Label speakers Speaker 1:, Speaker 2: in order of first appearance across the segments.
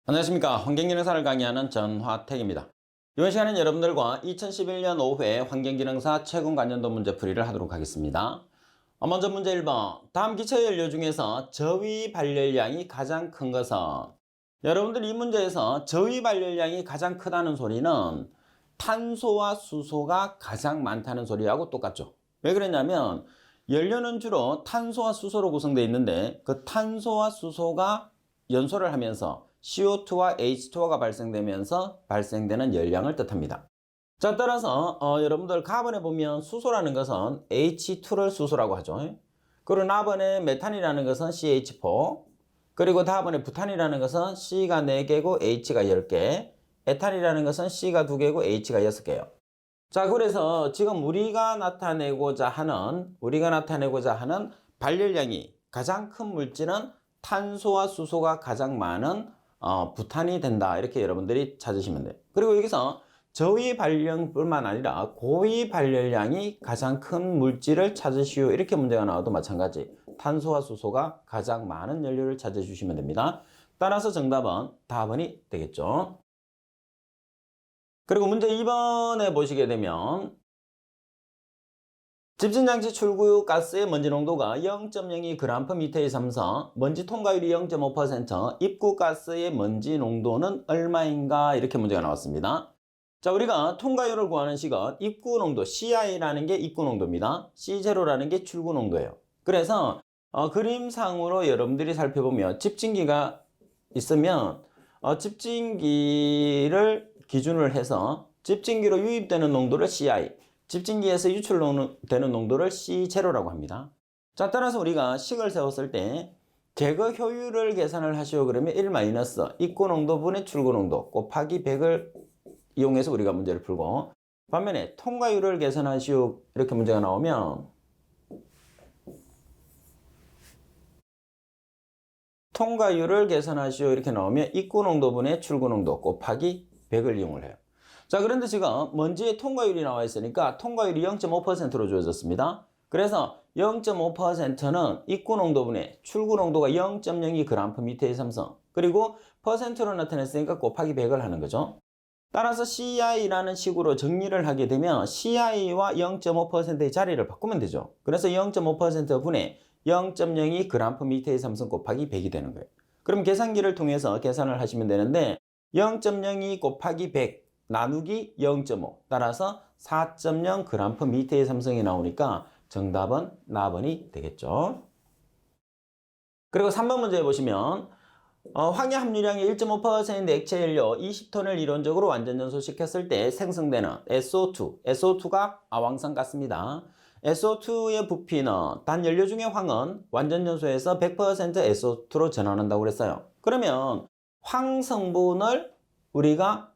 Speaker 1: 안녕하십니까. 환경기능사를 강의하는 전화택입니다. 이번 시간은 여러분들과 2011년 5회 환경기능사 최근 관련도 문제풀이를 하도록 하겠습니다. 먼저 문제 1번. 다음 기체연료 중에서 저위 발열량이 가장 큰 것은? 여러분들 이 문제에서 저위 발열량이 가장 크다는 소리는 탄소와 수소가 가장 많다는 소리하고 똑같죠. 왜 그랬냐면 연료는 주로 탄소와 수소로 구성되어 있는데 그 탄소와 수소가 연소를 하면서 CO2와 H2가 발생되면서 발생되는 열량을 뜻합니다. 자, 따라서 여러분들 가번에 보면 수소라는 것은 H2를 수소라고 하죠. 그리고 나번에 메탄이라는 것은 CH4, 그리고 다번에 부탄이라는 것은 C가 4개고 H가 10개, 에탄이라는 것은 C가 2개고 H가 6개예요. 자, 그래서 지금 우리가 나타내고자 하는 발열량이 가장 큰 물질은 탄소와 수소가 가장 많은 부탄이 된다. 이렇게 여러분들이 찾으시면 돼요. 그리고 여기서 저위 발열량뿐만 아니라 고위 발열량이 가장 큰 물질을 찾으시오. 이렇게 문제가 나와도 마찬가지. 탄소와 수소가 가장 많은 연료를 찾아주시면 됩니다. 따라서 정답은 다번이 되겠죠. 그리고 문제 2번에 보시게 되면 집진장치 출구 가스의 먼지 농도가 0.02g/m의 삼성, 먼지 통과율이 0.5%, 입구 가스의 먼지 농도는 얼마인가? 이렇게 문제가 나왔습니다. 자, 우리가 통과율을 구하는 식은 입구 농도, CI라는 게 입구 농도입니다. C0라는 게 출구 농도예요. 그래서 그림상으로 여러분들이 살펴보면 집진기가 있으면 집진기를 기준을 해서 집진기로 유입되는 농도를 CI, 집진기에서 유출되는 농도를 C0라고 합니다. 자, 따라서 우리가 식을 세웠을 때 제거 효율을 계산을 하시오. 그러면 1 입구 농도분의 출구 농도 곱하기 100을 이용해서 우리가 문제를 풀고, 반면에 통과율을 계산하시오. 이렇게 문제가 나오면 통과율을 계산하시오. 이렇게 나오면 입구 농도분의 출구 농도 곱하기 100을 이용을 해요. 자, 그런데 지금 먼지의 통과율이 나와 있으니까 통과율이 0.5%로 주어졌습니다. 그래서 0.5%는 입구 농도분의 출구 농도가 0.02g/m의 삼성, 그리고 퍼센트로 나타냈으니까 곱하기 100을 하는 거죠. 따라서 CI라는 식으로 정리를 하게 되면 CI와 0.5%의 자리를 바꾸면 되죠. 그래서 0.5%분의 0.02g/m의 삼성 곱하기 100이 되는 거예요. 그럼 계산기를 통해서 계산을 하시면 되는데 0.02 곱하기 100 나누기 0.5 따라서 4.0g/m의 삼성이 나오니까 정답은 나번이 되겠죠. 그리고 3번 문제 보시면 황해 함유량이 1.5%의 액체 연료 20톤을 이론적으로 완전 연소시켰을 때 생성되는 SO2, SO2가 아황산가스입니다. SO2의 부피는 단 연료 중에 황은 완전 연소에서 100% SO2로 전환한다고 그랬어요. 그러면 황 성분을 우리가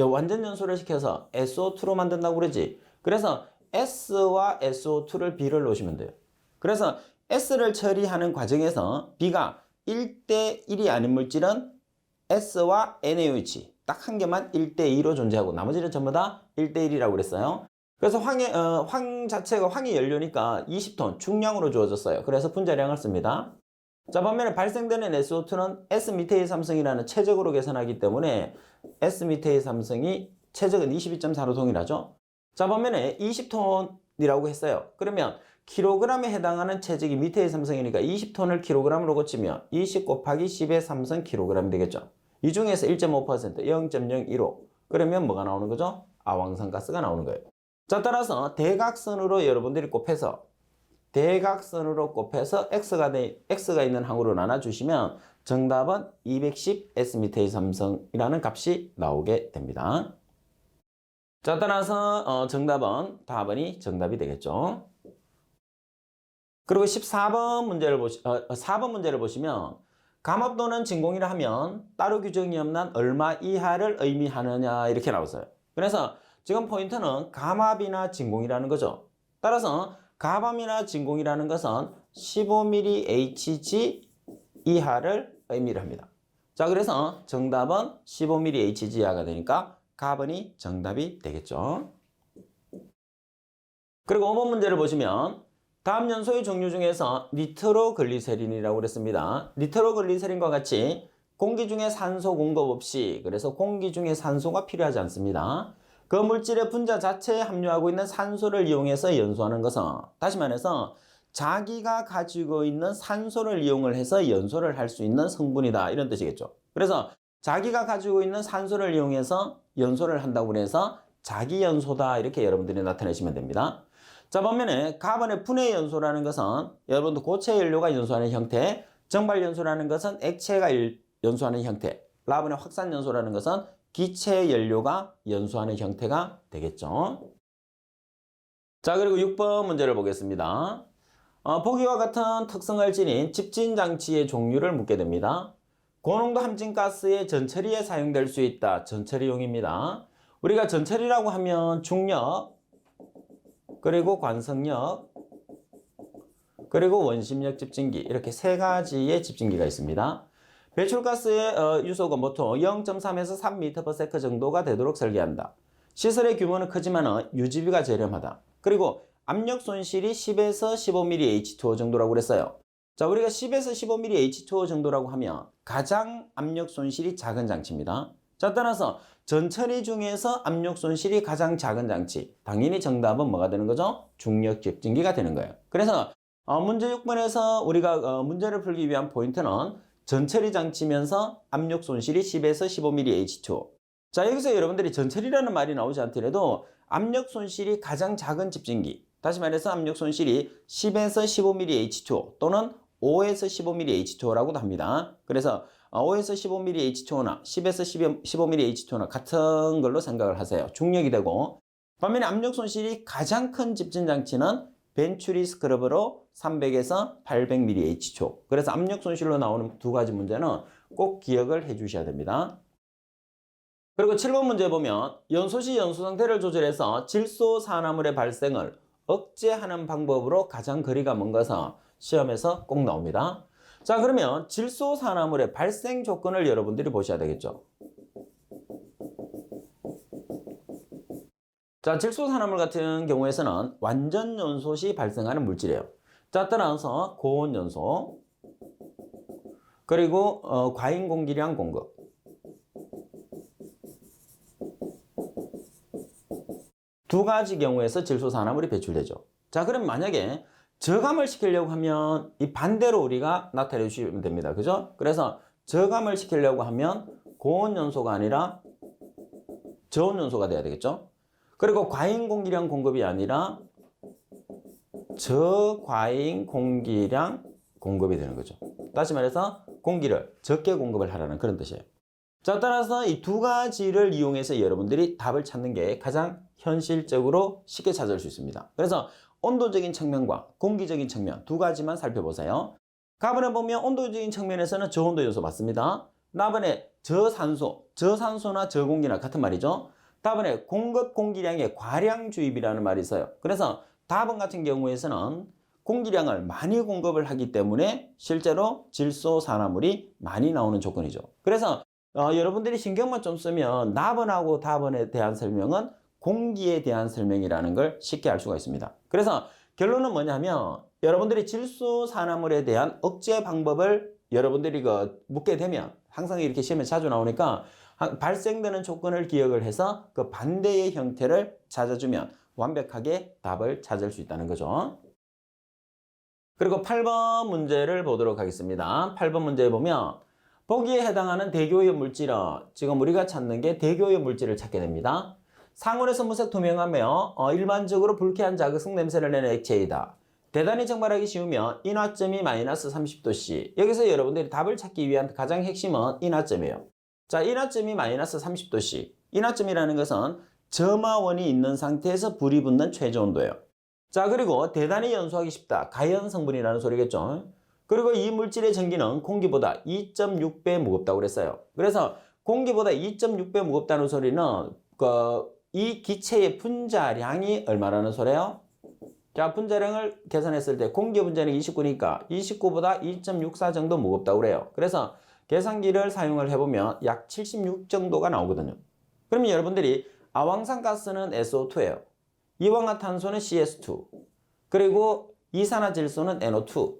Speaker 1: 완전 연소를 시켜서 SO2로 만든다고 그러지. 그래서 S와 SO2를 B를 놓으시면 돼요. 그래서 S를 처리하는 과정에서 B가 1대1이 아닌 물질은 S와 NaOH 딱 한 개만 1대2로 존재하고 나머지는 전부 다 1대1이라고 그랬어요. 그래서 황 자체가 황이 연료니까 20톤 중량으로 주어졌어요. 그래서 분자량을 씁니다. 자, 반면에 발생되는 SO2는 S미테일 삼성이라는 최적으로 계산하기 때문에 S미테일 삼성이 최적은 22.4로 동일하죠. 자, 반면에 20톤이라고 했어요. 그러면 킬로그램에 해당하는 체적이 미테일 삼성이니까 20톤을 킬로그램으로 고치면 20 곱하기 10의 삼성 킬로그램이 되겠죠. 이 중에서 1.5% 0.015 그러면 뭐가 나오는 거죠? 아황산가스가 나오는 거예요. 자, 따라서 대각선으로 여러분들이 곱해서 X가 있는 항으로 나눠주시면 정답은 210 S미테일 삼성이라는 값이 나오게 됩니다. 자, 따라서 정답은 다번이 정답이 되겠죠. 그리고 4번 문제를 보시면 감압도는 진공이라 하면 따로 규정이 없는 얼마 이하를 의미하느냐 이렇게 나왔어요. 그래서 지금 포인트는 감압이나 진공이라는 거죠. 따라서 감압이나 진공이라는 것은 15mHg 이하를 의미를 합니다. 자, 그래서 정답은 15mHg 이하가 되니까 가번이 정답이 되겠죠. 그리고 5번 문제를 보시면 다음 연소의 종류 중에서 니트로글리세린이라고 그랬습니다. 니트로글리세린과 같이 공기 중에 산소 공급 없이, 그래서 공기 중에 산소가 필요하지 않습니다. 그 물질의 분자 자체에 함유하고 있는 산소를 이용해서 연소하는 것은, 다시 말해서 자기가 가지고 있는 산소를 이용을 해서 연소를 할 수 있는 성분이다, 이런 뜻이겠죠. 그래서 자기가 가지고 있는 산소를 이용해서 연소를 한다고 해서 자기 연소다, 이렇게 여러분들이 나타내시면 됩니다. 자, 반면에 가번의 분해 연소라는 것은 여러분들 고체 연료가 연소하는 형태, 정발 연소라는 것은 액체가 연소하는 형태, 라번의 확산 연소라는 것은 기체 연료가 연소하는 형태가 되겠죠. 자, 그리고 6번 문제를 보겠습니다. 보기와 같은 특성을 지닌 집진 장치의 종류를 묻게 됩니다. 고농도 함진가스의 전처리에 사용될 수 있다. 전처리용입니다. 우리가 전처리라고 하면 중력, 그리고 관성력, 그리고 원심력 집진기, 이렇게 세 가지의 집진기가 있습니다. 배출가스의 유속은 보통 0.3에서 3m/s 정도가 되도록 설계한다. 시설의 규모는 크지만 유지비가 저렴하다. 그리고 압력 손실이 10에서 15mm H2O 정도라고 그랬어요. 자, 우리가 10에서 15mm H2O 정도라고 하면 가장 압력 손실이 작은 장치입니다. 자, 따라서 전처리 중에서 압력 손실이 가장 작은 장치, 당연히 정답은 뭐가 되는 거죠? 중력 집진기가 되는 거예요. 그래서 문제 6번에서 우리가 문제를 풀기 위한 포인트는 전처리 장치면서 압력 손실이 10에서 15mm H2O. 자, 여기서 여러분들이 전처리라는 말이 나오지 않더라도 압력 손실이 가장 작은 집진기, 다시 말해서 압력 손실이 10에서 15mm H2O 또는 5에서 15mm H2O라고도 합니다. 그래서 5에서 15mm H2O나 10에서 15mm H2O나 같은 걸로 생각을 하세요. 중력이 되고, 반면에 압력 손실이 가장 큰 집진 장치는 벤츄리 스크럽으로 300에서 800mm H2O. 그래서 압력 손실로 나오는 두 가지 문제는 꼭 기억을 해 주셔야 됩니다. 그리고 7번 문제 보면 연소시 연소 상태를 조절해서 질소 산화물의 발생을 억제하는 방법으로 가장 거리가 먼 것은 시험에서 꼭 나옵니다. 자, 그러면 질소 산화물의 발생 조건을 여러분들이 보셔야 되겠죠. 자, 질소 산화물 같은 경우에서는 완전 연소 시 발생하는 물질이에요. 자, 따라서 고온 연소, 그리고 과잉 공기량 공급, 두 가지 경우에서 질소 산화물이 배출되죠. 자, 그럼 만약에 저감을 시키려고 하면 이 반대로 우리가 나타내 주시면 됩니다. 그죠? 그래서 저감을 시키려고 하면 고온 연소가 아니라 저온 연소가 돼야 되겠죠? 그리고 과잉 공기량 공급이 아니라 저과잉 공기량 공급이 되는 거죠. 다시 말해서 공기를 적게 공급을 하라는 그런 뜻이에요. 자, 따라서 이 두 가지를 이용해서 여러분들이 답을 찾는 게 가장 현실적으로 쉽게 찾을 수 있습니다. 그래서 온도적인 측면과 공기적인 측면 두 가지만 살펴보세요. 가번에 보면 온도적인 측면에서는 저온도 요소 맞습니다. 나번에 저산소나 저공기나 같은 말이죠. 다번에 공급 공기량의 과량 주입이라는 말이 있어요. 그래서 다번 같은 경우에서는 공기량을 많이 공급을 하기 때문에 실제로 질소 산화물이 많이 나오는 조건이죠. 그래서 여러분들이 신경만 좀 쓰면 나번하고 다번에 대한 설명은 공기에 대한 설명이라는 걸 쉽게 알 수가 있습니다. 그래서 결론은 뭐냐면 여러분들이 질소 산화물에 대한 억제 방법을 여러분들이 묻게 되면 항상 이렇게 시험에 자주 나오니까 발생되는 조건을 기억을 해서 그 반대의 형태를 찾아주면 완벽하게 답을 찾을 수 있다는 거죠. 그리고 8번 문제를 보도록 하겠습니다. 8번 문제에 보면 보기에 해당하는 대교의 물질은 지금 우리가 찾는 게 대교의 물질을 찾게 됩니다. 상온에서 무색 투명하며 일반적으로 불쾌한 자극성 냄새를 내는 액체이다. 대단히 정발하기 쉬우며 인화점이 마이너스 30도씨. 여기서 여러분들이 답을 찾기 위한 가장 핵심은 인화점이에요. 자, 인화점이 마이너스 30도씨. 인화점이라는 것은 점화원이 있는 상태에서 불이 붙는 최저 온도예요. 자, 그리고 대단히 연소하기 쉽다. 가연 성분이라는 소리겠죠. 그리고 이 물질의 전기는 공기보다 2.6배 무겁다고 그랬어요. 그래서 공기보다 2.6배 무겁다는 소리는 이 기체의 분자량이 얼마라는 소리예요? 자, 분자량을 계산했을 때 공기 분자량이 29니까 29보다 2.64 정도 무겁다고 그래요. 그래서 계산기를 사용을 해보면 약 76 정도가 나오거든요. 그러면 여러분들이 아황산가스는 SO2예요. 이황화탄소는 CS2. 그리고 이산화질소는 NO2.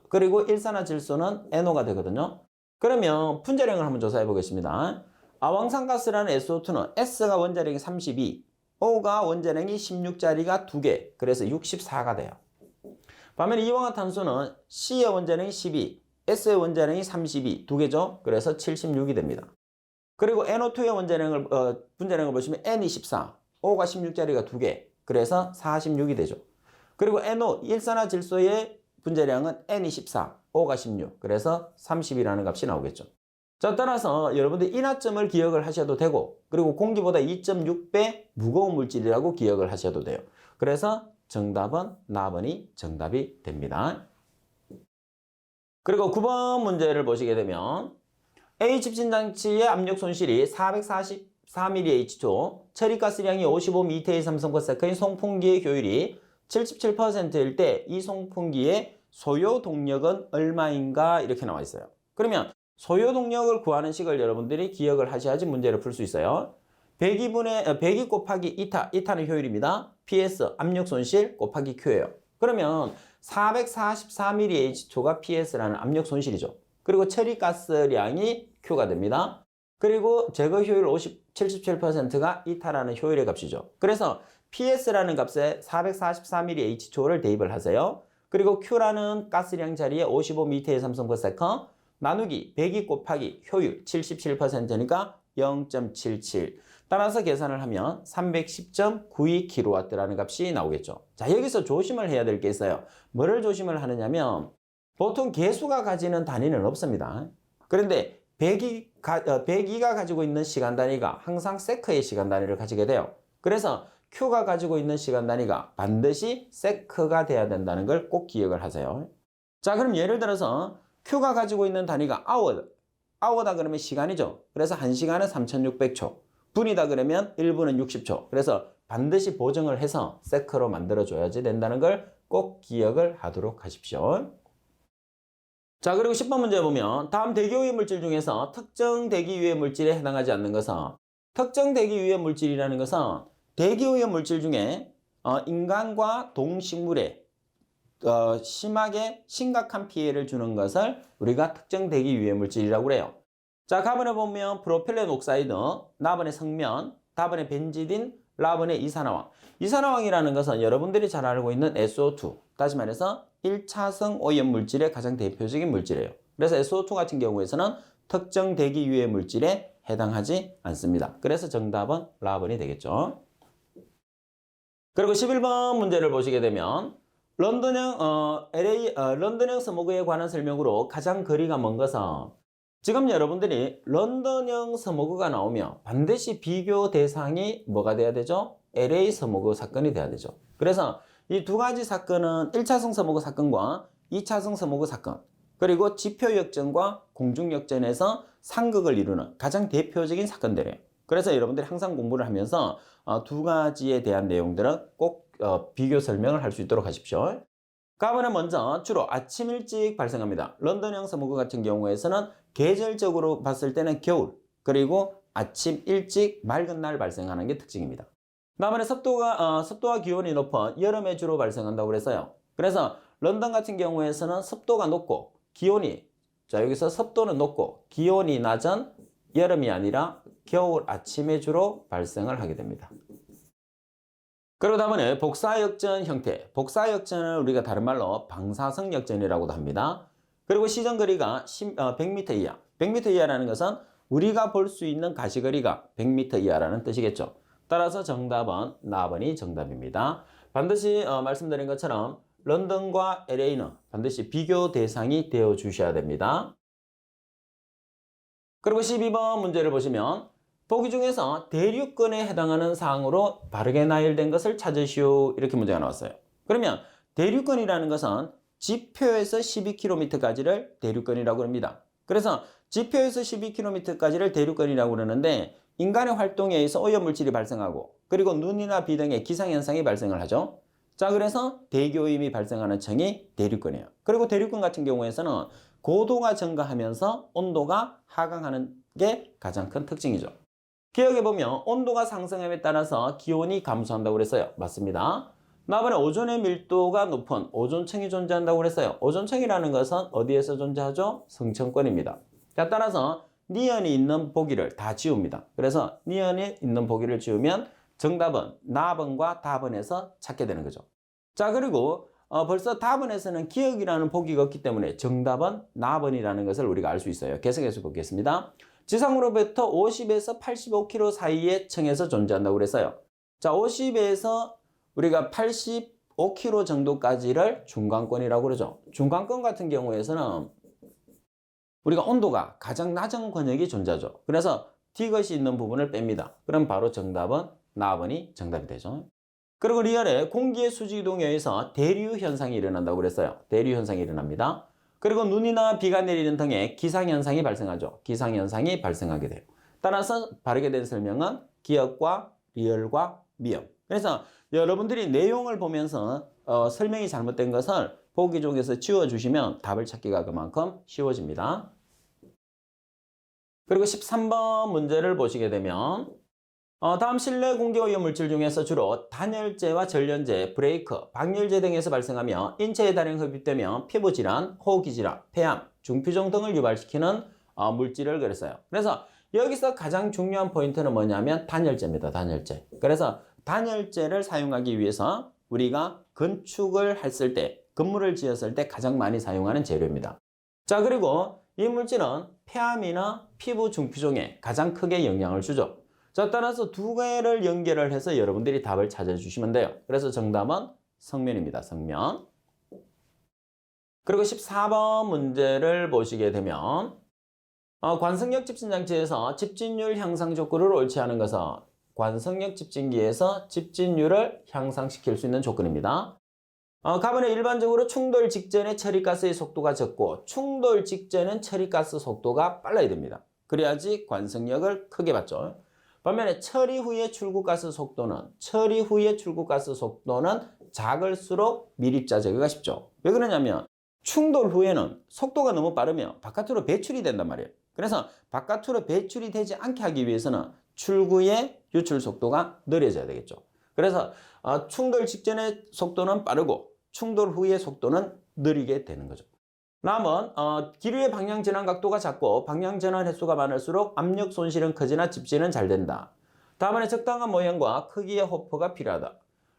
Speaker 1: 그리고 일산화질소는 NO가 되거든요. 그러면 분자량을 한번 조사해 보겠습니다. 아황산가스라는 SO2는 S가 원자량이 32, O가 원자량이 16짜리가 2개, 그래서 64가 돼요. 반면에 이황화탄소는 C의 원자량이 12, S의 원자량이 32, 2개죠. 그래서 76이 됩니다. 그리고 NO2의 분자량을 보시면 N이 14, O가 16짜리가 2개, 그래서 46이 되죠. 그리고 NO, 일산화질소의 분자량은 N이 14, O가 16, 그래서 30이라는 값이 나오겠죠. 자, 따라서 여러분들 인화점을 기억을 하셔도 되고, 그리고 공기보다 2.6배 무거운 물질이라고 기억을 하셔도 돼요. 그래서 정답은 나번이 정답이 됩니다. 그리고 9번 문제를 보시게 되면 A 집진장치의 압력 손실이 444mAh/초, 처리가스량이 55m의 삼성퍼세커인 송풍기의 효율이 77%일 때 이 송풍기의 소요 동력은 얼마인가 이렇게 나와 있어요. 그러면 소요 동력을 구하는 식을 여러분들이 기억을 하셔야지 문제를 풀 수 있어요. 102 곱하기 이타, 이타는 효율입니다. PS 압력 손실 곱하기 Q예요. 그러면 444mAh/초가 PS라는 압력 손실이죠. 그리고 처리가스량이 Q가 됩니다. 그리고 제거 효율 77%가 이타라는 효율의 값이죠. 그래서 PS라는 값에 444mAh/초를 대입을 하세요. 그리고 Q라는 가스량 자리에 55m의 삼성퍼세커 나누기 102 곱하기 효율 77%니까 0.77. 따라서 계산을 하면 310.92kW라는 값이 나오겠죠. 자, 여기서 조심을 해야 될 게 있어요. 뭐를 조심을 하느냐면 보통 개수가 가지는 단위는 없습니다. 그런데 102가 가지고 있는 시간 단위가 항상 세크의 시간 단위를 가지게 돼요. 그래서 Q가 가지고 있는 시간 단위가 반드시 세크가 돼야 된다는 걸 꼭 기억을 하세요. 자, 그럼 예를 들어서 Q가 가지고 있는 단위가 hour다 그러면 시간이죠. 그래서 1시간은 3600초. 분이다 그러면 1분은 60초. 그래서 반드시 보정을 해서 세크로 만들어줘야지 된다는 걸 꼭 기억을 하도록 하십시오. 자, 그리고 10번 문제 보면 다음 대기오염 물질 중에서 특정 대기유해 물질에 해당하지 않는 것은 특정 대기유해 물질이라는 것은 대기오염 물질 중에 인간과 동식물에 심각한 피해를 주는 것을 우리가 특정 대기유해 물질이라고 그래요. 자, 가번에 보면 프로필렌 옥사이드, 나번에 성면, 다번에 벤지딘, 라번에 이산화황. 이산화황이라는 것은 여러분들이 잘 알고 있는 SO2, 다시 말해서 1차성 오염 물질의 가장 대표적인 물질이에요. 그래서 SO2 같은 경우에서는 특정 대기유해 물질에 해당하지 않습니다. 그래서 정답은 라번이 되겠죠. 그리고 11번 문제를 보시게 되면 런던형 스모그에 관한 설명으로 가장 거리가 먼 것은 지금 여러분들이 런던형 스모그가 나오면 반드시 비교 대상이 뭐가 돼야 되죠? LA 스모그 사건이 돼야 되죠. 그래서 이 두 가지 사건은 1차성 스모그 사건과 2차성 스모그 사건, 그리고 지표역전과 공중역전에서 상극을 이루는 가장 대표적인 사건들이에요. 그래서 여러분들이 항상 공부를 하면서 두 가지에 대한 내용들은 꼭 비교 설명을 할 수 있도록 하십시오. 가번은 먼저 주로 아침 일찍 발생합니다. 런던형 스모그 같은 경우에서는 계절적으로 봤을 때는 겨울, 그리고 아침 일찍 맑은 날 발생하는 게 특징입니다. 다음에 습도와 기온이 높은 여름에 주로 발생한다고 그랬어요. 그래서 런던 같은 경우에서는 습도가 높고 여기서 습도는 높고 기온이 낮은 여름이 아니라 겨울 아침에 주로 발생을 하게 됩니다. 그리고 다음은 복사역전 형태. 복사역전을 우리가 다른 말로 방사성 역전이라고도 합니다. 그리고 시전거리가 100m 이하. 100m 이하라는 것은 우리가 볼 수 있는 가시거리가 100m 이하라는 뜻이겠죠. 따라서 정답은 나번이 정답입니다. 반드시 말씀드린 것처럼 런던과 LA는 반드시 비교 대상이 되어 주셔야 됩니다. 그리고 12번 문제를 보시면 보기 중에서 대륙권에 해당하는 사항으로 바르게 나열된 것을 찾으시오. 이렇게 문제가 나왔어요. 그러면 대륙권이라는 것은 지표에서 12km까지를 대륙권이라고 합니다. 그래서 지표에서 12km까지를 대륙권이라고 그러는데 인간의 활동에 의해서 오염물질이 발생하고 그리고 눈이나 비 등의 기상현상이 발생을 하죠. 자, 그래서 대기오염이 발생하는 층이 대륙권이에요. 그리고 대륙권 같은 경우에서는 고도가 증가하면서 온도가 하강하는 게 가장 큰 특징이죠. 기억해보면 온도가 상승함에 따라서 기온이 감소한다고 그랬어요. 맞습니다. 다음에 오존의 밀도가 높은 오존층이 존재한다고 그랬어요. 오존층이라는 것은 어디에서 존재하죠? 성층권입니다. 자, 따라서 니은이 있는 보기를 다 지웁니다. 그래서 니은이 있는 보기를 지우면 정답은 나번과 다번에서 찾게 되는 거죠. 자, 그리고 벌써 다번에서는 기억이라는 보기가 없기 때문에 정답은 나번이라는 것을 우리가 알 수 있어요. 계속해서 보겠습니다. 지상으로부터 50에서 85km 사이의 층에서 존재한다고 그랬어요. 자, 50에서 우리가 85km 정도까지를 중간권이라고 그러죠. 중간권 같은 경우에서는 우리가 온도가 가장 낮은 권역이 존재하죠. 그래서 디귿이 있는 부분을 뺍니다. 그럼 바로 정답은 나번이 정답이 되죠. 그리고 리얼에 공기의 수직 이동에 의해서 대류 현상이 일어난다고 그랬어요. 대류 현상이 일어납니다. 그리고 눈이나 비가 내리는 등의 기상현상이 발생하죠. 기상현상이 발생하게 돼요. 따라서 바르게 된 설명은 기억과 리얼과 미음. 그래서 여러분들이 내용을 보면서 설명이 잘못된 것을 보기 중에서 지워주시면 답을 찾기가 그만큼 쉬워집니다. 그리고 13번 문제를 보시게 되면 다음 실내 공기오염 물질 중에서 주로 단열재와 전련재, 브레이크, 방열재 등에서 발생하며 인체에 다량 흡입되며 피부질환, 호흡기질환, 폐암, 중피종 등을 유발시키는 물질을 그랬어요. 그래서 여기서 가장 중요한 포인트는 뭐냐면 단열재입니다. 단열재. 그래서 단열재를 사용하기 위해서 우리가 건축을 했을 때, 건물을 지었을 때 가장 많이 사용하는 재료입니다. 자, 그리고 이 물질은 폐암이나 피부 중피종에 가장 크게 영향을 주죠. 자, 따라서 두 개를 연결을 해서 여러분들이 답을 찾아주시면 돼요. 그래서 정답은 성면입니다. 성면. 그리고 14번 문제를 보시게 되면 관성력 집진장치에서 집진율 향상 조건을 옳지 않은 것은 관성력 집진기에서 집진율을 향상시킬 수 있는 조건입니다. 가번에 일반적으로 충돌 직전에 처리가스의 속도가 적고 충돌 직전은 처리가스 속도가 빨라야 됩니다. 그래야지 관성력을 크게 받죠. 반면에 처리 후의 출구가스 속도는 작을수록 미립자 제거가 쉽죠. 왜 그러냐면 충돌 후에는 속도가 너무 빠르면 바깥으로 배출이 된단 말이에요. 그래서 바깥으로 배출이 되지 않게 하기 위해서는 출구의 유출 속도가 느려져야 되겠죠. 그래서 충돌 직전의 속도는 빠르고 충돌 후의 속도는 느리게 되는 거죠. 다음은 기류의 방향 전환 각도가 작고 방향 전환 횟수가 많을수록 압력 손실은 커지나 집진은 잘 된다. 다음에 적당한 모양과 크기의 호퍼가 필요하다.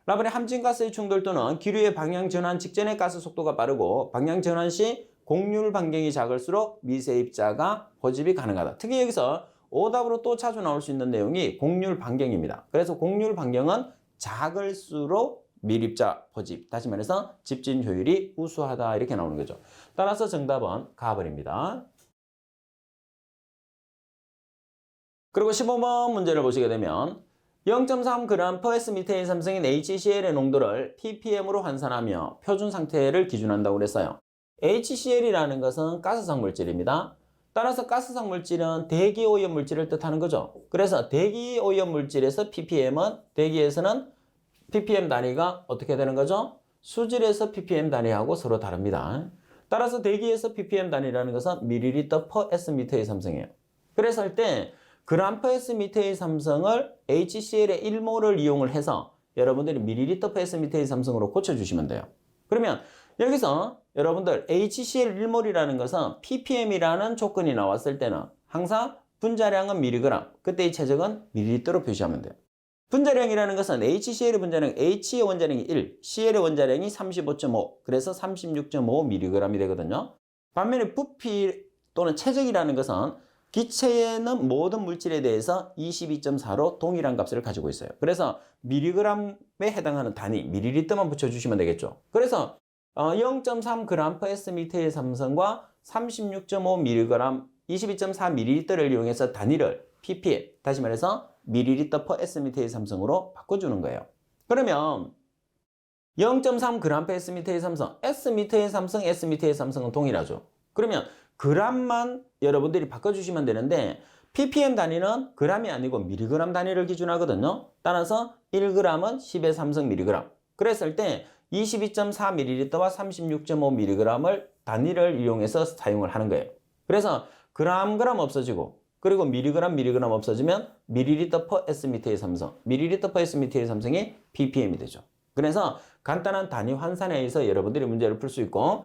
Speaker 1: 다음에 함진가스의 충돌 또는 기류의 방향 전환 직전의 가스 속도가 빠르고 방향 전환 시 곡률 반경이 작을수록 미세입자가 포집이 가능하다. 특히 여기서 오답으로 또 자주 나올 수 있는 내용이 곡률 반경입니다. 그래서 곡률 반경은 작을수록 미립자 포집, 다시 말해서 집진 효율이 우수하다 이렇게 나오는 거죠. 따라서 정답은 가번입니다. 그리고 15번 문제를 보시게 되면 0.3g/s 삼성인 HCl의 농도를 ppm으로 환산하며 표준 상태를 기준한다고 그랬어요. HCl이라는 것은 가스성 물질입니다. 따라서 가스성 물질은 대기오염 물질을 뜻하는 거죠. 그래서 대기오염 물질에서 ppm은 대기에서는 ppm 단위가 어떻게 되는 거죠? 수질에서 ppm 단위하고 서로 다릅니다. 따라서 대기에서 ppm 단위라는 것은 ml/s의 삼성이에요. 그래서 할 때 g/s의 삼성을 HCl의 1몰을 이용을 해서 여러분들이 ml/s의 삼성으로 고쳐주시면 돼요. 그러면 여기서 여러분들 HCl 1몰이라는 것은 ppm이라는 조건이 나왔을 때는 항상 분자량은 mg, 그때의 최적은 ml로 표시하면 돼요. 분자량이라는 것은 HCl의 분자량, H의 원자량이 1, Cl의 원자량이 35.5, 그래서 36.5mg이 되거든요. 반면에 부피 또는 최적이라는 것은 기체에는 모든 물질에 대해서 22.4로 동일한 값을 가지고 있어요. 그래서 mg에 해당하는 단위, ml만 붙여주시면 되겠죠. 그래서 0.3g/s의 삼성과 36.5mg, 22.4ml를 이용해서 단위를 ppm, 다시 말해서 ml/s의 삼성으로 바꿔주는 거예요. 그러면 0.3g/s의 삼성, s의 삼성, s의 삼성은 동일하죠. 그러면 g만 여러분들이 바꿔주시면 되는데 ppm 단위는 g이 아니고 mg 단위를 기준하거든요. 따라서 1g은 10의 삼성 mg. 그랬을 때 22.4ml와 36.5mg을 단위를 이용해서 사용을 하는 거예요. 그래서 그램 없어지고 그리고 mg 없어지면 ml/s의 삼성, ml/s의 삼성이 ppm이 되죠. 그래서 간단한 단위 환산에 의해서 여러분들이 문제를 풀 수 있고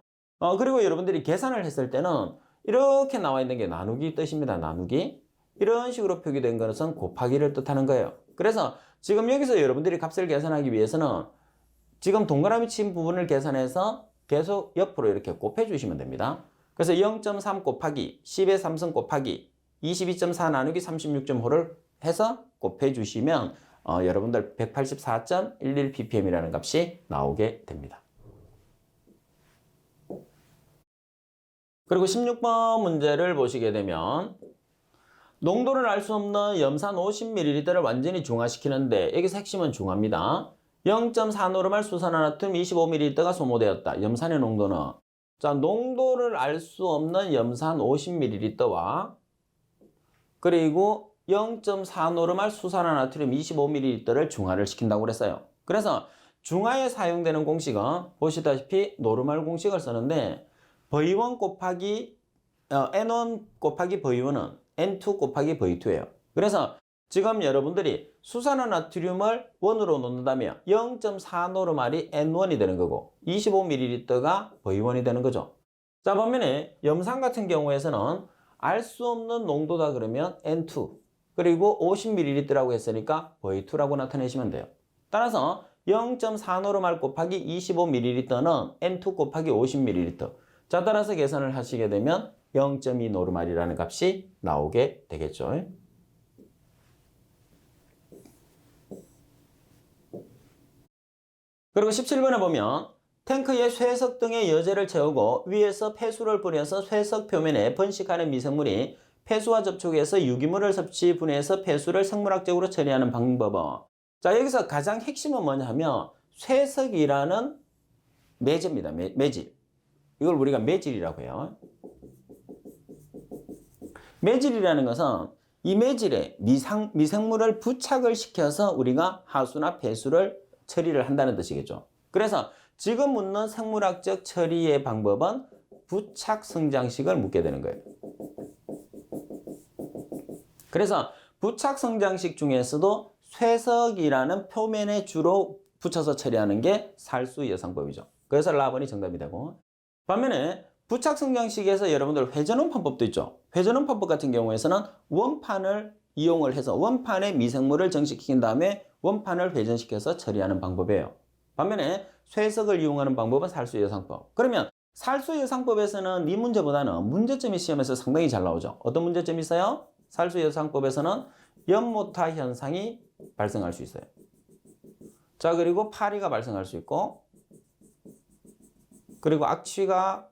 Speaker 1: 그리고 여러분들이 계산을 했을 때는 이렇게 나와 있는 게 나누기 뜻입니다. 나누기. 이런 식으로 표기된 것은 곱하기를 뜻하는 거예요. 그래서 지금 여기서 여러분들이 값을 계산하기 위해서는 지금 동그라미 친 부분을 계산해서 계속 옆으로 이렇게 곱해 주시면 됩니다. 그래서 0.3 곱하기 10의 3승 곱하기 22.4 나누기 36.5를 해서 곱해 주시면 여러분들 184.11ppm이라는 값이 나오게 됩니다. 그리고 16번 문제를 보시게 되면 농도를 알 수 없는 염산 50ml를 완전히 중화시키는데 여기서 핵심은 중화입니다. 0.4노르말 수산화나트륨 25ml가 소모되었다. 염산의 농도는 자, 농도를 알 수 없는 염산 50ml와 그리고 0.4노르말 수산화나트륨 25ml를 중화를 시킨다고 그랬어요. 그래서 중화에 사용되는 공식은 보시다시피 노르말 공식을 쓰는데 V1 곱하기 N1 곱하기 V1은 N2 곱하기 V2예요. 그래서 지금 여러분들이 수산화나트륨을 1으로 놓는다면 0.4노르말이 N1이 되는 거고 25ml가 V1이 되는 거죠. 자, 반면에 염산 같은 경우에서는 알 수 없는 농도다 그러면 N2 그리고 50ml라고 했으니까 V2라고 나타내시면 돼요. 따라서 0.4노르말 곱하기 25ml는 N2 곱하기 50ml. 자, 따라서 계산을 하시게 되면 0.2노르말이라는 값이 나오게 되겠죠. 그리고 17번에 보면 탱크에 쇠석 등의 여제를 채우고 위에서 폐수를 뿌려서 쇠석 표면에 번식하는 미생물이 폐수와 접촉해서 유기물을 섭취 분해해서 폐수를 생물학적으로 처리하는 방법은 자, 여기서 가장 핵심은 뭐냐 하면 쇠석이라는 매제입니다. 매질. 이걸 우리가 매질이라고 해요. 매질이라는 것은 이 매질에 미생물을 부착을 시켜서 우리가 하수나 폐수를 처리를 한다는 뜻이겠죠. 그래서 지금 묻는 생물학적 처리의 방법은 부착 성장식을 묻게 되는 거예요. 그래서 부착 성장식 중에서도 쇠석이라는 표면에 주로 붙여서 처리하는 게 살수 여상법이죠. 그래서 라번이 정답이 되고 반면에 부착 성장식에서 여러분들 회전원판법도 있죠. 회전원판법 같은 경우에서는 원판을 이용을 해서 원판에 미생물을 정식시킨 다음에 원판을 회전시켜서 처리하는 방법이에요. 반면에 쇠석을 이용하는 방법은 살수여상법. 그러면 살수여상법에서는 이 문제보다는 문제점이 시험에서 상당히 잘 나오죠. 어떤 문제점이 있어요? 살수여상법에서는 연모타 현상이 발생할 수 있어요. 자, 그리고 파리가 발생할 수 있고 그리고 악취가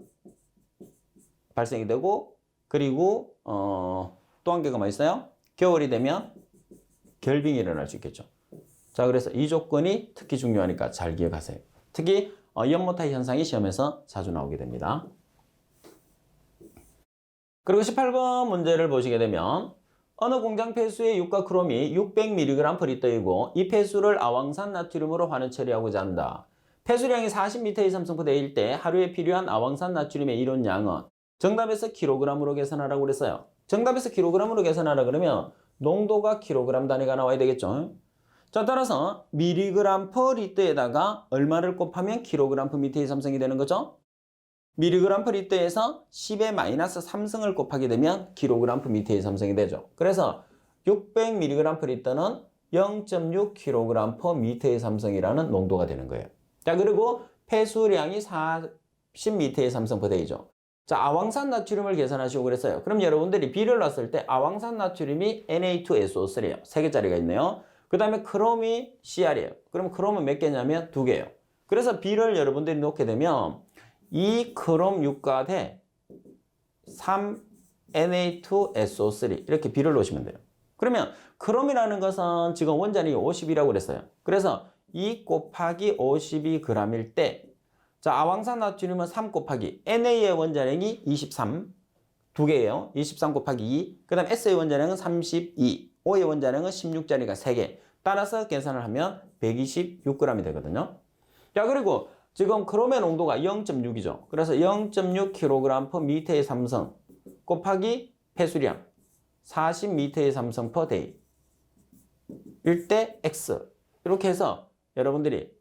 Speaker 1: 발생이 되고 그리고 또 한 개가 뭐 있어요? 겨울이 되면 결빙이 일어날 수 있겠죠. 자, 그래서 이 조건이 특히 중요하니까 잘 기억하세요. 특히 연모타 현상이 시험에서 자주 나오게 됩니다. 그리고 18번 문제를 보시게 되면 어느 공장 폐수의 육과 크롬이 600mg/L이고 이 폐수를 아황산 나트륨으로 환원 처리하고자 한다. 폐수량이 40m 삼성포대일 때 하루에 필요한 아황산 나트륨의 이론량은 정답에서 킬로그램으로 계산하라고 그랬어요. 정답에서 킬로그램으로 계산하라 그러면 농도가 킬로그램 단위가 나와야 되겠죠. 자, 따라서 미리그램 퍼 리터에다가 얼마를 곱하면 킬로그램 퍼 미터의 삼성이 되는 거죠? 미리그램 퍼 리터에서 10의 마이너스 3승을 곱하게 되면 킬로그램 퍼 미터의 삼성이 되죠. 그래서 600mg 퍼 리터는 0.6 킬로그램 퍼 미터의 삼성이라는 농도가 되는 거예요. 자, 그리고 폐수량이 40m의 삼성 퍼 데이죠. 자, 아황산 나트륨을 계산하시고 그랬어요. 그럼 여러분들이 비를 놨을 때 아황산 나트륨이 Na2SO3예요. 3개짜리가 있네요. 그 다음에 크롬이 CR이에요. 그럼 크롬은 몇 개냐면 2개예요. 그래서 비를 여러분들이 놓게 되면 이 크롬 6가 대 3Na2SO3 이렇게 비를 놓으시면 돼요. 그러면 크롬이라는 것은 지금 원자력이 50이라고 그랬어요. 그래서 2 곱하기 52g일 때 자, 아황산 나트륨은 3 곱하기 NA의 원자량이 23 2개예요. 23 곱하기 2. 그 다음 S의 원자량은 32. O의 원자량은 16짜리가 3개. 따라서 계산을 하면 126g이 되거든요. 자, 그리고 지금 크롬의 농도가 0.6이죠. 그래서 0.6kg per 미터의 삼성 곱하기 폐수량 40m의 삼성 per day 일 때 X. 이렇게 해서 여러분들이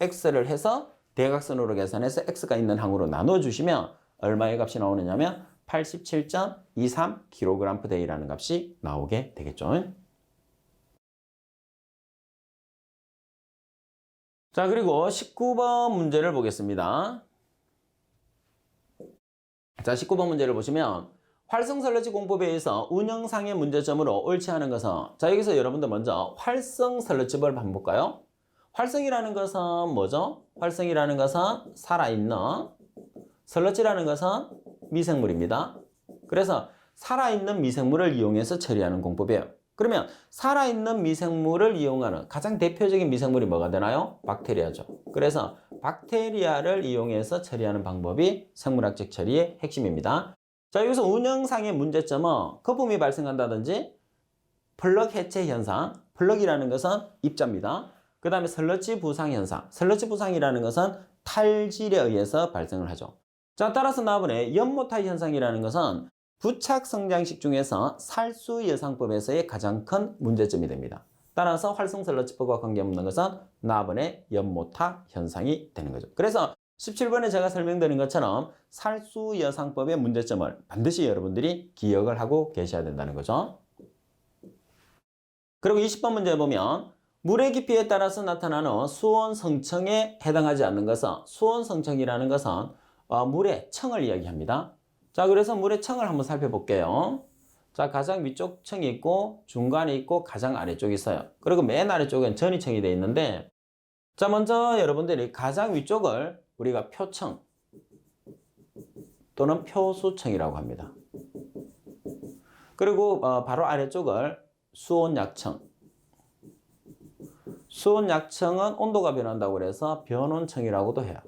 Speaker 1: X를 해서 대각선으로 계산해서 X가 있는 항으로 나눠주시면 얼마의 값이 나오느냐면 87.23kg/day라는 값이 나오게 되겠죠. 자, 그리고 19번 문제를 보겠습니다. 자, 19번 문제를 보시면 활성설러지 공법에 의해서 운영상의 문제점으로 옳지 않은 것은, 자, 여기서 여러분들 먼저 활성설러집을 한번 볼까요? 활성이라는 것은 뭐죠? 활성이라는 것은 살아있는, 설러지라는 것은 미생물입니다. 그래서 살아있는 미생물을 이용해서 처리하는 공법이에요. 그러면 살아있는 미생물을 이용하는 가장 대표적인 미생물이 뭐가 되나요? 박테리아죠. 그래서 박테리아를 이용해서 처리하는 방법이 생물학적 처리의 핵심입니다. 자, 여기서 운영상의 문제점은 거품이 발생한다든지 플럭 해체 현상, 플럭이라는 것은 입자입니다. 그 다음에 설러지 부상 현상, 설러지 부상이라는 것은 탈질에 의해서 발생을 하죠. 자, 따라서 나번에 연모타 현상이라는 것은 부착 성장식 중에서 살수여상법에서의 가장 큰 문제점이 됩니다. 따라서 활성설러지법과 관계없는 것은 나번의 연모타 현상이 되는 거죠. 그래서 17번에 제가 설명드린 것처럼 살수여상법의 문제점을 반드시 여러분들이 기억을 하고 계셔야 된다는 거죠. 그리고 20번 문제 보면 물의 깊이에 따라서 나타나는 수온 성층에 해당하지 않는 것은, 수온 성층이라는 것은 물의 층을 이야기합니다. 자, 그래서 물의 층을 한번 살펴볼게요. 자, 가장 위쪽 층이 있고 중간에 있고 가장 아래쪽이 있어요. 그리고 맨 아래쪽엔 전이층이 되어 있는데, 자, 먼저 여러분들이 가장 위쪽을 우리가 표층 또는 표수층이라고 합니다. 그리고 바로 아래쪽을 수온약층, 수온약층은 온도가 변한다고 그래서 변온층이라고도 해요.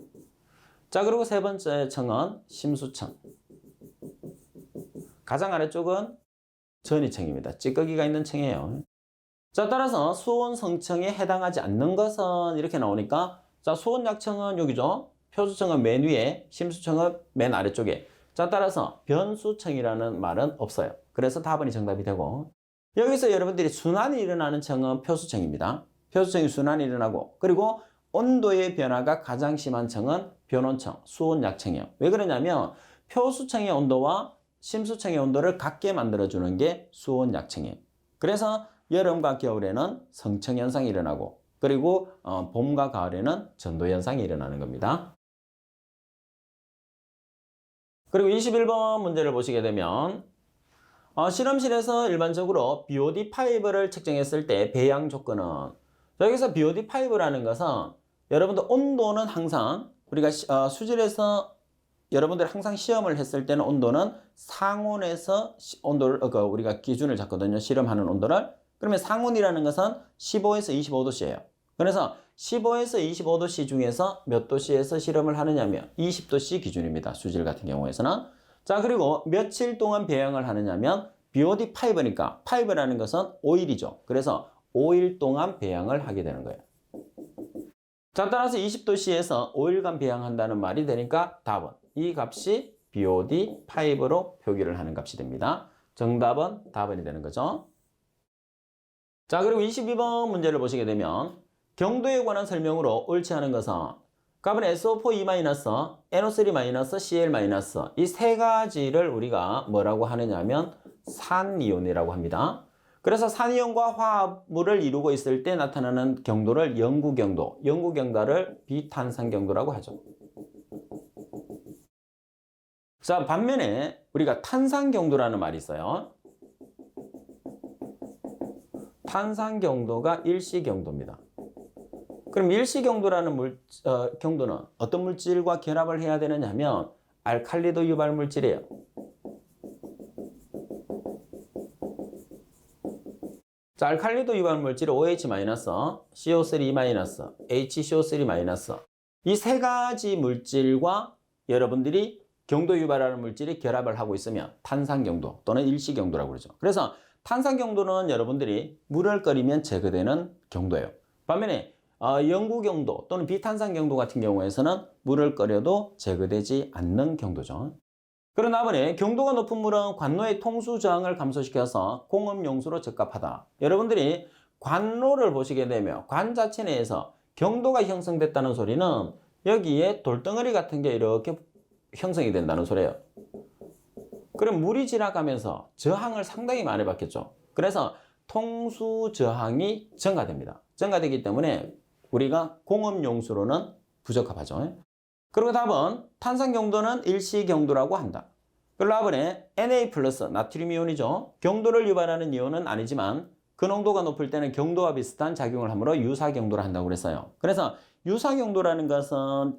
Speaker 1: 자, 그리고 세 번째 층은 심수층, 가장 아래쪽은 전이층입니다. 찌꺼기가 있는 층이에요. 자, 따라서 수온 성층에 해당하지 않는 것은 이렇게 나오니까, 자, 수온약층은 여기죠. 표수층은 맨 위에, 심수층은 맨 아래쪽에. 자, 따라서 변수층이라는 말은 없어요. 그래서 답은 정답이 되고, 여기서 여러분들이 순환이 일어나는 층은 표수층입니다. 표수층이 순환이 일어나고, 그리고 온도의 변화가 가장 심한 층은 변온층, 수온약층이에요. 왜 그러냐면 표수층의 온도와 심수층의 온도를 같게 만들어주는 게 수온약층이에요. 그래서 여름과 겨울에는 성층현상이 일어나고, 그리고 봄과 가을에는 전도현상이 일어나는 겁니다. 그리고 21번 문제를 보시게 되면 실험실에서 일반적으로 BOD 파이브를 측정했을 때 배양 조건은, 여기서 BOD 파이브라는 것은 여러분들 온도는 항상 우리가 수질에서 여러분들 항상 시험을 했을 때는 온도는 상온에서 온도를 우리가 기준을 잡거든요. 실험하는 온도를. 그러면 상온이라는 것은 15에서 25도씨예요. 그래서 15에서 25도씨 중에서 몇 도씨에서 실험을 하느냐면 20도씨 기준입니다. 수질 같은 경우에서는. 자, 그리고 며칠 동안 배양을 하느냐면 BOD 파이브니까, 파이브라는 것은 오일이죠. 그래서 5일 동안 배양을 하게 되는 거예요. 자, 따라서 20도씨에서 5일간 배양한다는 말이 되니까 답은 이 값이 BOD 파이브로 표기를 하는 값이 됩니다. 정답은 답은이 되는 거죠. 자, 그리고 22번 문제를 보시게 되면 경도에 관한 설명으로 옳지 않은 것은 값은 SO4E-, NO3-, Cl- 이 세 가지를 우리가 뭐라고 하느냐면 산이온이라고 합니다. 그래서 산이온과 화합물을 이루고 있을 때 나타나는 경도를 영구경도, 영구경도를 비탄산경도라고 하죠. 자, 반면에 우리가 탄산경도라는 말이 있어요. 탄산경도가 일시경도입니다. 그럼 일시경도라는 경도는 어떤 물질과 결합을 해야 되느냐 하면 알칼리도 유발 물질이에요. 자, 알칼리도 유발 물질은 OH-, CO3-, HCO3-, 이 세 가지 물질과 여러분들이 경도 유발하는 물질이 결합을 하고 있으면 탄산경도 또는 일시경도라고 그러죠. 그래서 탄산경도는 여러분들이 물을 끓이면 제거되는 경도예요. 반면에 영구경도 또는 비탄산경도 같은 경우에서는 물을 끓여도 제거되지 않는 경도죠. 그러나 이번에 경도가 높은 물은 관로의 통수 저항을 감소시켜서 공업용수로 적합하다. 여러분들이 관로를 보시게 되면 관 자체 내에서 경도가 형성됐다는 소리는 여기에 돌덩어리 같은 게 이렇게 형성이 된다는 소리예요. 그럼 물이 지나가면서 저항을 상당히 많이 받겠죠. 그래서 통수 저항이 증가됩니다. 증가되기 때문에 우리가 공업용수로는 부적합하죠. 그리고 답은 탄산 경도는 일시 경도라고 한다. 그리고 답은 Na 플러스 나트륨 이온이죠. 경도를 유발하는 이온은 아니지만 그 농도가 높을 때는 경도와 비슷한 작용을 하므로 유사 경도를 한다고 그랬어요. 그래서 유사 경도라는 것은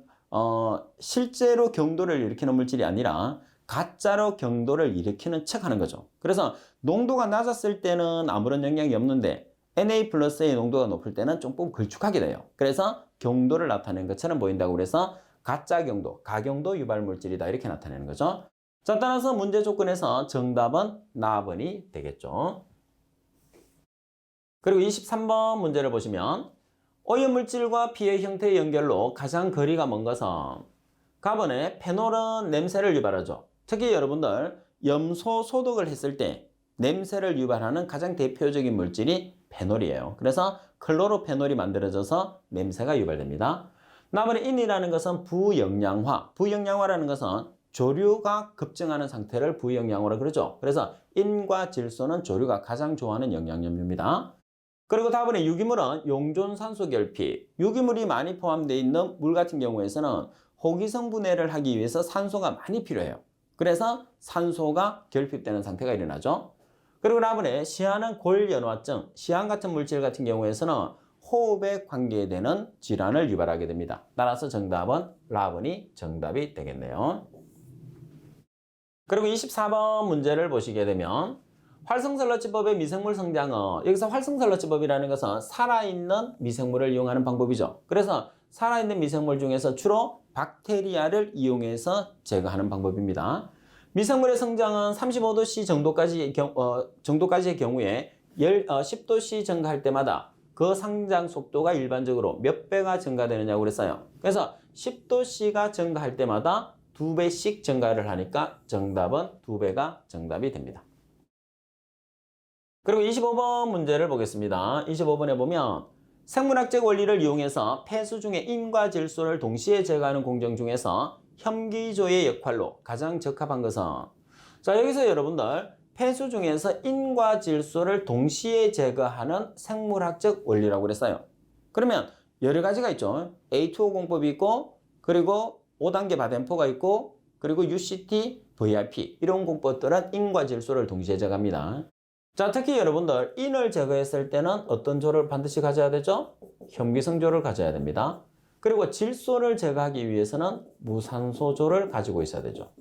Speaker 1: 실제로 경도를 일으키는 물질이 아니라 가짜로 경도를 일으키는 척 하는 거죠. 그래서 농도가 낮았을 때는 아무런 영향이 없는데 Na 플러스의 농도가 높을 때는 조금 걸쭉하게 돼요. 그래서 경도를 나타내는 것처럼 보인다고 그래서 가짜 경도, 가경도 유발 물질이다 이렇게 나타내는 거죠. 자, 따라서 문제 조건에서 정답은 나번이 되겠죠. 그리고 23번 문제를 보시면 오염물질과 피해 형태의 연결로 가장 거리가 먼 것은 가번에 페놀은 냄새를 유발하죠. 특히 여러분들 염소 소독을 했을 때 냄새를 유발하는 가장 대표적인 물질이 페놀이에요. 그래서 클로로페놀이 만들어져서 냄새가 유발됩니다. 나번에 인이라는 것은 부영양화. 부영양화라는 것은 조류가 급증하는 상태를 부영양화라 그러죠. 그래서 인과 질소는 조류가 가장 좋아하는 영양염료입니다. 그리고 다음에 유기물은 용존산소 결핍. 유기물이 많이 포함되어 있는 물 같은 경우에서는 호기성 분해를 하기 위해서 산소가 많이 필요해요. 그래서 산소가 결핍되는 상태가 일어나죠. 그리고 다음에 시한은 골연화증. 시한 같은 물질 같은 경우에서는 호흡에 관계되는 질환을 유발하게 됩니다. 따라서 정답은 라번이 정답이 되겠네요. 그리고 24번 문제를 보시게 되면 활성설러지법의 미생물 성장은 여기서 활성설러지법이라는 것은 살아있는 미생물을 이용하는 방법이죠. 그래서 살아있는 미생물 중에서 주로 박테리아를 이용해서 제거하는 방법입니다. 미생물의 성장은 35도C 정도까지의 경우에 10도C 증가할 때마다 그 성장 속도가 일반적으로 몇 배가 증가되느냐고 그랬어요. 그래서 10도C가 증가할 때마다 2배씩 증가를 하니까 정답은 2배가 정답이 됩니다. 그리고 25번 문제를 보겠습니다. 25번에 보면 생물학적 원리를 이용해서 폐수 중에 인과 질소를 동시에 제거하는 공정 중에서 혐기조의 역할로 가장 적합한 것은 자 여기서 여러분들 폐수 중에서 인과 질소를 동시에 제거하는 생물학적 원리라고 그랬어요. 그러면 여러 가지가 있죠. A2O 공법이 있고 그리고 5단계 바덴포가 있고 그리고 UCT, VIP 이런 공법들은 인과 질소를 동시에 제거합니다. 자, 특히 여러분들 인을 제거했을 때는 어떤 조를 반드시 가져야 되죠? 현미성조를 가져야 됩니다. 그리고 질소를 제거하기 위해서는 무산소조를 가지고 있어야 되죠.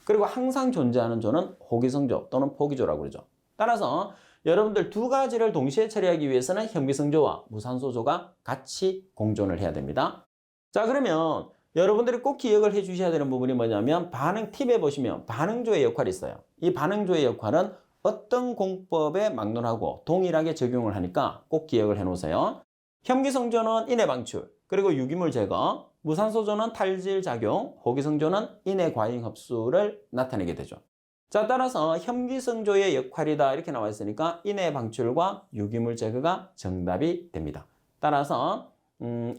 Speaker 1: 그리고 항상 존재하는 조는 호기성조 또는 포기조라고 그러죠. 따라서 여러분들 두 가지를 동시에 처리하기 위해서는 현미성조와 무산소조가 같이 공존을 해야 됩니다. 자, 그러면 여러분들이 꼭 기억을 해 주셔야 되는 부분이 뭐냐면 반응 팁에 보시면 반응조의 역할이 있어요. 이 반응조의 역할은 어떤 공법에 막론하고 동일하게 적용을 하니까 꼭 기억을 해 놓으세요. 현미성조는 인해 방출, 그리고 유기물 제거, 무산소조는 탈질 작용, 호기성조는 인해 과잉 흡수를 나타내게 되죠. 자, 따라서 현미성조의 역할이다 이렇게 나와 있으니까 인해 방출과 유기물 제거가 정답이 됩니다. 따라서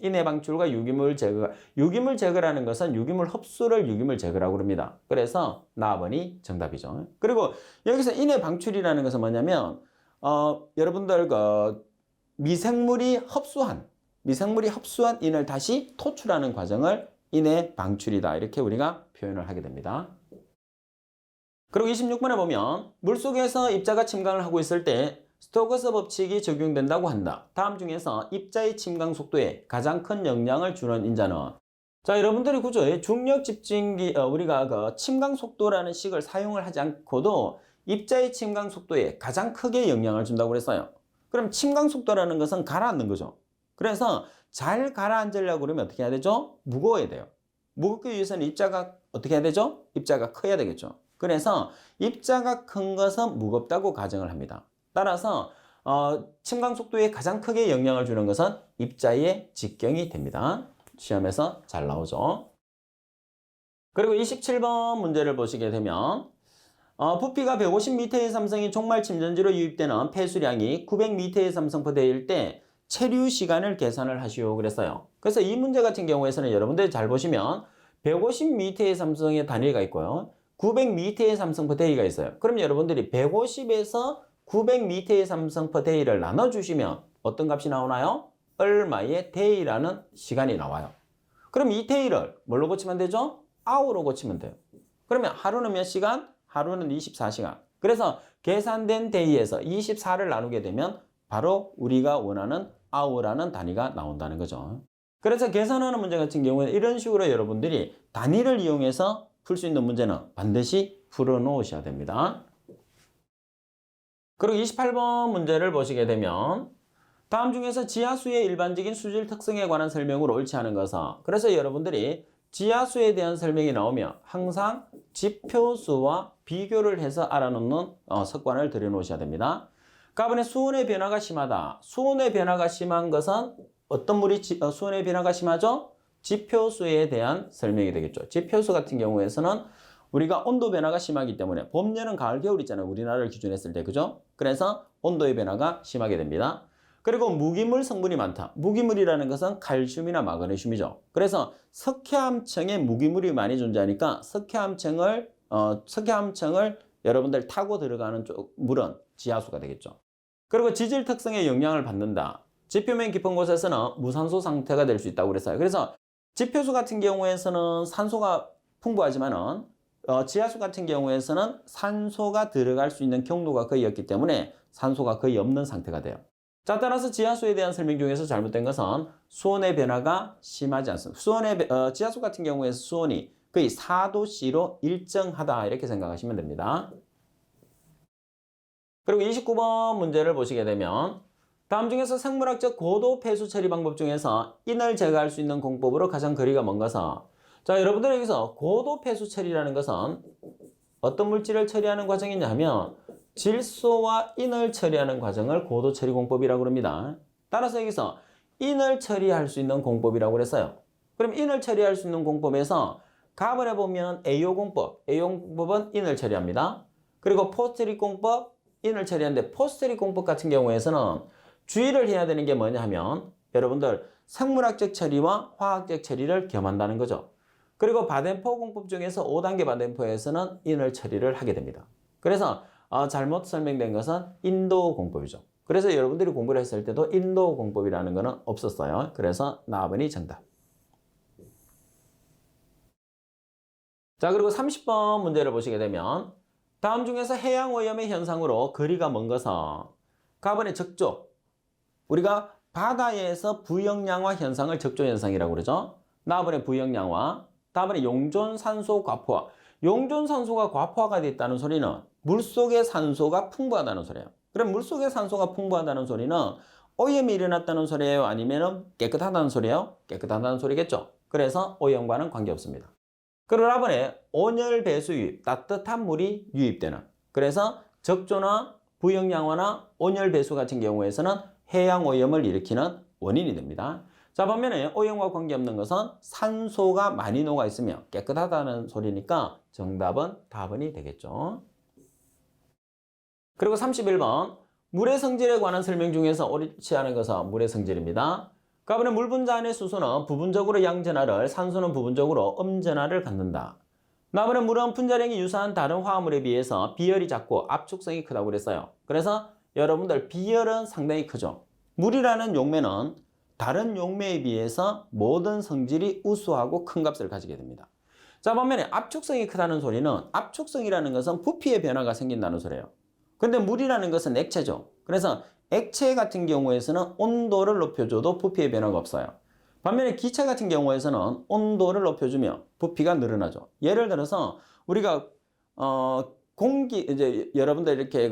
Speaker 1: 인해 방출과 유기물 제거라는 것은 유기물 흡수를 유기물 제거라고 합니다. 그래서 나번이 정답이죠. 그리고 여기서 인해 방출이라는 것은 뭐냐면 여러분들 미생물이 흡수한 인을 다시 토출하는 과정을 인해 방출이다 이렇게 우리가 표현을 하게 됩니다. 그리고 26번에 보면 물속에서 입자가 침강을 하고 있을 때 스토커스 법칙이 적용된다고 한다. 다음 중에서 입자의 침강 속도에 가장 큰 영향을 주는 인자는 자 여러분들이 그죠? 중력 집진기 우리가 침강 속도라는 식을 사용을 하지 않고도 입자의 침강 속도에 가장 크게 영향을 준다고 그랬어요. 그럼 침강 속도라는 것은 가라앉는 거죠. 그래서 잘 가라앉으려고 그러면 어떻게 해야 되죠? 무거워야 돼요. 무겁기 위해서는 입자가 어떻게 해야 되죠? 입자가 커야 되겠죠. 그래서 입자가 큰 것은 무겁다고 가정을 합니다. 따라서 침강 속도에 가장 크게 영향을 주는 것은 입자의 직경이 됩니다. 시험에서 잘 나오죠. 그리고 27번 문제를 보시게 되면 부피가 150m의 삼성이 종말 침전지로 유입되는 폐수량이 900m의 삼성포대일 때 체류 시간을 계산을 하시오 그랬어요. 그래서 이 문제 같은 경우에서는 여러분들이 잘 보시면 150m의 삼성의 단위가 있고요. 900m의 삼성 per day가 있어요. 그럼 여러분들이 150에서 900m의 삼성 per day를 나눠주시면 어떤 값이 나오나요? 얼마의 day라는 시간이 나와요. 그럼 이 day를 뭘로 고치면 되죠? hour로 고치면 돼요. 그러면 하루는 몇 시간? 하루는 24시간. 그래서 계산된 day에서 24를 나누게 되면 바로 우리가 원하는 hour라는 단위가 나온다는 거죠. 그래서 계산하는 문제 같은 경우는 이런 식으로 여러분들이 단위를 이용해서 풀 수 있는 문제는 반드시 풀어 놓으셔야 됩니다. 그리고 28번 문제를 보시게 되면 다음 중에서 지하수의 일반적인 수질 특성에 관한 설명으로 옳지 않은 것은, 그래서 여러분들이 지하수에 대한 설명이 나오면 항상 지표수와 비교를 해서 알아놓는 습관을 들여놓으셔야 됩니다. 가번에 수온의 변화가 심하다. 수온의 변화가 심한 것은 어떤 물이 수온의 변화가 심하죠? 지표수에 대한 설명이 되겠죠. 지표수 같은 경우에서는 우리가 온도 변화가 심하기 때문에 봄, 여름, 가을, 겨울 있잖아요. 우리나라를 기준했을 때, 그죠? 그래서 온도의 변화가 심하게 됩니다. 그리고 무기물 성분이 많다. 무기물이라는 것은 칼슘이나 마그네슘이죠. 그래서 석회암층에 무기물이 많이 존재하니까 석회암층을 여러분들 타고 들어가는 물은 지하수가 되겠죠. 그리고 지질 특성에 영향을 받는다. 지표면 깊은 곳에서는 무산소 상태가 될 수 있다고 그랬어요. 그래서 지표수 같은 경우에서는 산소가 풍부하지만은 지하수 같은 경우에서는 산소가 들어갈 수 있는 경로가 거의 없기 때문에 산소가 거의 없는 상태가 돼요. 자, 따라서 지하수에 대한 설명 중에서 잘못된 것은 수온의 변화가 심하지 않습니다. 지하수 같은 경우에서 수온이 거의 4도씨로 일정하다 이렇게 생각하시면 됩니다. 그리고 29번 문제를 보시게 되면 다음 중에서 생물학적 고도 폐수 처리 방법 중에서 인을 제거할 수 있는 공법으로 가장 거리가 먼 것은, 자, 여러분들 여기서 고도 폐수 처리라는 것은 어떤 물질을 처리하는 과정이냐 하면 질소와 인을 처리하는 과정을 고도 처리 공법이라고 합니다. 따라서 여기서 인을 처리할 수 있는 공법이라고 그랬어요. 그럼 인을 처리할 수 있는 공법에서 가번에 보면 AO 공법, AO 공법은 인을 처리합니다. 그리고 포스트릭 공법, 인을 처리하는데 포스트릭 공법 같은 경우에서는 주의를 해야 되는 게 뭐냐 하면 여러분들 생물학적 처리와 화학적 처리를 겸한다는 거죠. 그리고 바덴포 공법 중에서 5단계 바덴포에서는 인을 처리를 하게 됩니다. 그래서 잘못 설명된 것은 인도 공법이죠. 그래서 여러분들이 공부를 했을 때도 인도 공법이라는 것은 없었어요. 그래서 나번이 정답. 자, 그리고 30번 문제를 보시게 되면 다음 중에서 해양오염의 현상으로 거리가 먼 것은 가번의 적조. 우리가 바다에서 부영양화 현상을 적조 현상이라고 그러죠. 나번의 부영양화. 다음에 용존산소 과포화. 용존산소가 과포화가 됐다는 소리는 물속의 산소가 풍부하다는 소리예요. 그럼 물속의 산소가 풍부하다는 소리는 오염이 일어났다는 소리예요? 아니면 깨끗하다는 소리예요? 깨끗하다는 소리겠죠. 그래서 오염과는 관계없습니다. 그리고 다음에 온열 배수 유입, 따뜻한 물이 유입되는. 그래서 적조나 부영양화나 온열 배수 같은 경우에서는 해양 오염을 일으키는 원인이 됩니다. 자, 반면에 오염과 관계없는 것은 산소가 많이 녹아 있으며 깨끗하다는 소리니까 정답은 답은이 되겠죠. 그리고 31번 물의 성질에 관한 설명 중에서 옳지 않은 것은 물의 성질입니다. 가번에 물 분자 안의 수소는 부분적으로 양전하를, 산소는 부분적으로 음전하를 갖는다. 나번에 물은 분자량이 유사한 다른 화합물에 비해서 비열이 작고 압축성이 크다고 그랬어요. 그래서 여러분들 비열은 상당히 크죠. 물이라는 용매는 다른 용매에 비해서 모든 성질이 우수하고 큰 값을 가지게 됩니다. 자, 반면에 압축성이 크다는 소리는 압축성이라는 것은 부피의 변화가 생긴다는 소리예요. 근데 물이라는 것은 액체죠. 그래서 액체 같은 경우에서는 온도를 높여줘도 부피의 변화가 없어요. 반면에 기체 같은 경우에서는 온도를 높여주면 부피가 늘어나죠. 예를 들어서 우리가 이제 여러분들 이렇게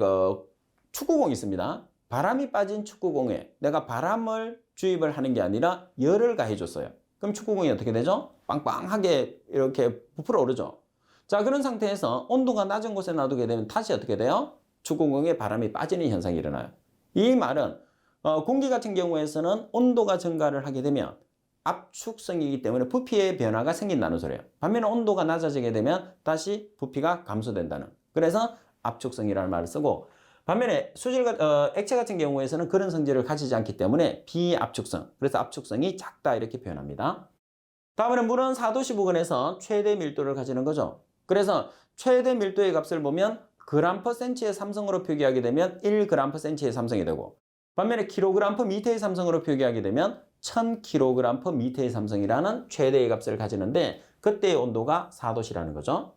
Speaker 1: 축구공이 있습니다. 바람이 빠진 축구공에 내가 바람을 주입을 하는 게 아니라 열을 가해줬어요. 그럼 축구공이 어떻게 되죠? 빵빵하게 이렇게 부풀어 오르죠. 자, 그런 상태에서 온도가 낮은 곳에 놔두게 되면 다시 어떻게 돼요? 축구공에 바람이 빠지는 현상이 일어나요. 이 말은 공기 같은 경우에서는 온도가 증가를 하게 되면 압축성이기 때문에 부피의 변화가 생긴다는 소리예요. 반면에 온도가 낮아지게 되면 다시 부피가 감소된다는. 그래서 압축성이라는 말을 쓰고, 반면에 액체 같은 경우에서는 그런 성질을 가지지 않기 때문에 비압축성, 그래서 압축성이 작다 이렇게 표현합니다. 다음에는 물은 4도씨 부근에서 최대 밀도를 가지는 거죠. 그래서 최대 밀도의 값을 보면 g/cm의 삼성으로 표기하게 되면 1g/cm의 삼성이 되고, 반면에 kg/m의 삼성으로 표기하게 되면 1000kg/m의 삼성이라는 최대의 값을 가지는데, 그때의 온도가 4도씨라는 거죠.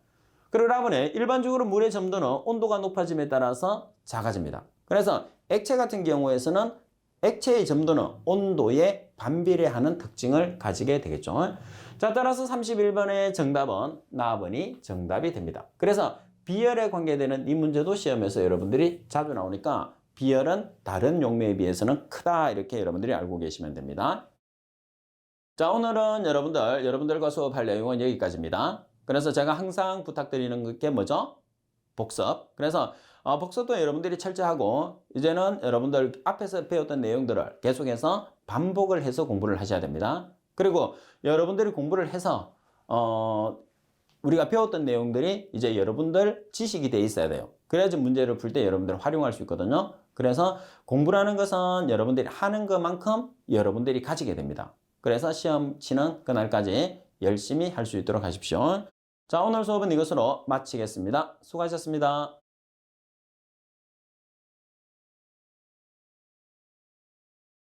Speaker 1: 그러라보니 일반적으로 물의 점도는 온도가 높아짐에 따라서 작아집니다. 그래서 액체 같은 경우에서는 액체의 점도는 온도에 반비례하는 특징을 가지게 되겠죠. 자, 따라서 31번의 정답은 나번이 정답이 됩니다. 그래서 비열에 관계되는 이 문제도 시험에서 여러분들이 자주 나오니까 비열은 다른 용매에 비해서는 크다, 이렇게 여러분들이 알고 계시면 됩니다. 자, 오늘은 여러분들과 수업할 내용은 여기까지입니다. 그래서 제가 항상 부탁드리는 게 뭐죠? 복습. 그래서 복습도 여러분들이 철저하고, 이제는 여러분들 앞에서 배웠던 내용들을 계속해서 반복을 해서 공부를 하셔야 됩니다. 그리고 여러분들이 공부를 해서 우리가 배웠던 내용들이 이제 여러분들 지식이 돼 있어야 돼요. 그래야지 문제를 풀 때 여러분들 활용할 수 있거든요. 그래서 공부라는 것은 여러분들이 하는 것만큼 여러분들이 가지게 됩니다. 그래서 시험 치는 그날까지 열심히 할 수 있도록 하십시오. 자, 오늘 수업은 이것으로 마치겠습니다. 수고하셨습니다.